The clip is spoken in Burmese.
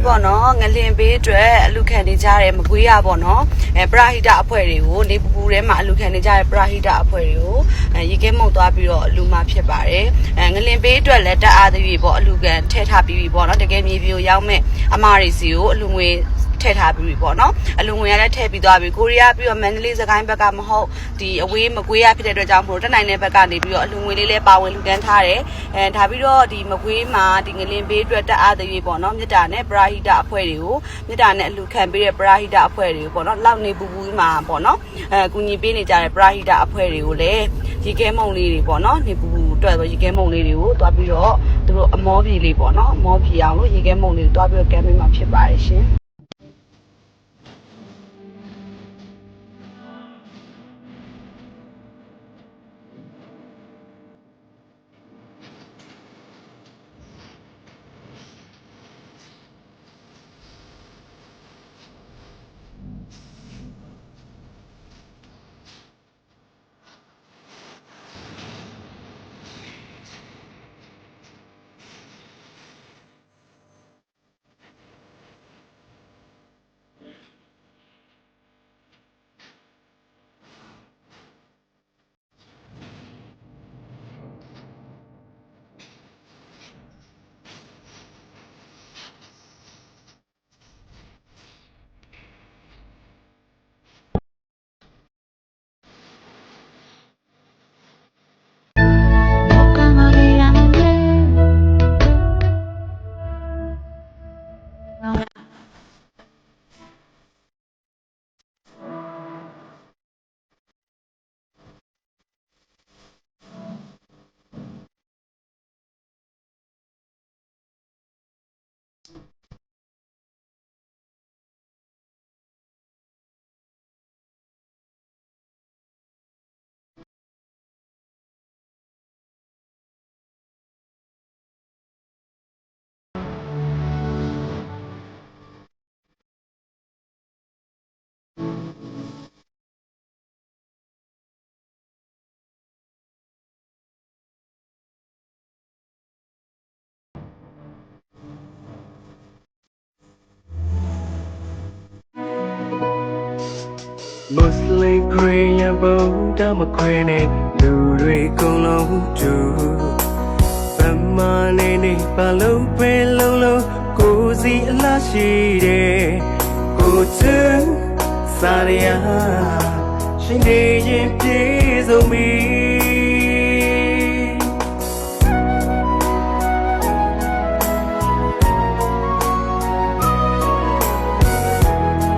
ပေါ့နော်ငလင်ဘေးအတွက်အလူခံနေကြတဲ့မကွေးရပေါ့နော်ပရာဟိတအဖွဲ့တွေကိုနေပူထဲမှာအလူခံနေကြတဲ့ပရာဟိတအဖွဲ့တွေကိုရေခဲမှုတ်သွားပြီးတော့အလူမှဖြစ်ပါတယ်ငလင်ဘေးအတွက်လည်းတက်အားသေးပြီပေါ့အလူခံထည့်ထားပြီးပြီပေါ့နော်တကယ်မြေပြိုရောက်မဲ့အမရီစီကိုအလူငွေထည့်ထားပြီးပေါ့နော်အလူငွေရလည်းထည့်ပြီးသွားပြီကိုရီးယားပြီးတော့မန္တလေးစကိုင်းဘက်ကမဟုတ်ဒီအဝေးမကွေးရဖြစ်တဲ့အတွက်ကြောင့်မို့တက်နိုင်တဲ့ဘက်ကနေပြီးတော့အလူငွေလေးလည်းပါဝင်လူတန်းထားတယ်ဒါပြီးတော့ဒီမကွေးမှာဒီငလင်ဘေးအတွက်တက်အားသေးပေါ့နော်မြစ်တာနဲ့ပရာဟိတအဖွဲ့တွေကိုမြစ်တာနဲ့အလူခံပေးတဲ့ပရာဟိတအဖွဲ့တွေကိုပေါ့နော်လောက်နေပူပူမှာပေါ့နော်ကူညီပေးနေကြတဲ့ပရာဟိတအဖွဲ့တွေကိုလည်းရေခဲမုံလေးတွေပေါ့နော်နေပူပူအတွက်ဆိုရေခဲမုံလေးတွေကိုတွားပြီးတော့သူတို့အမောပြေလေးပေါ့နော်အမောပြေအောင်လို့ရေခဲမုံလေးတွေတွားပြီးတော့ကမ်းပေးမှာဖြစ်ပါတယ်ရှင် Muslim Korean Buddha McQueen Luri Kolontu Famane Palo Pelolo Cozy Lashide Gotu Saria Shinde Pizomi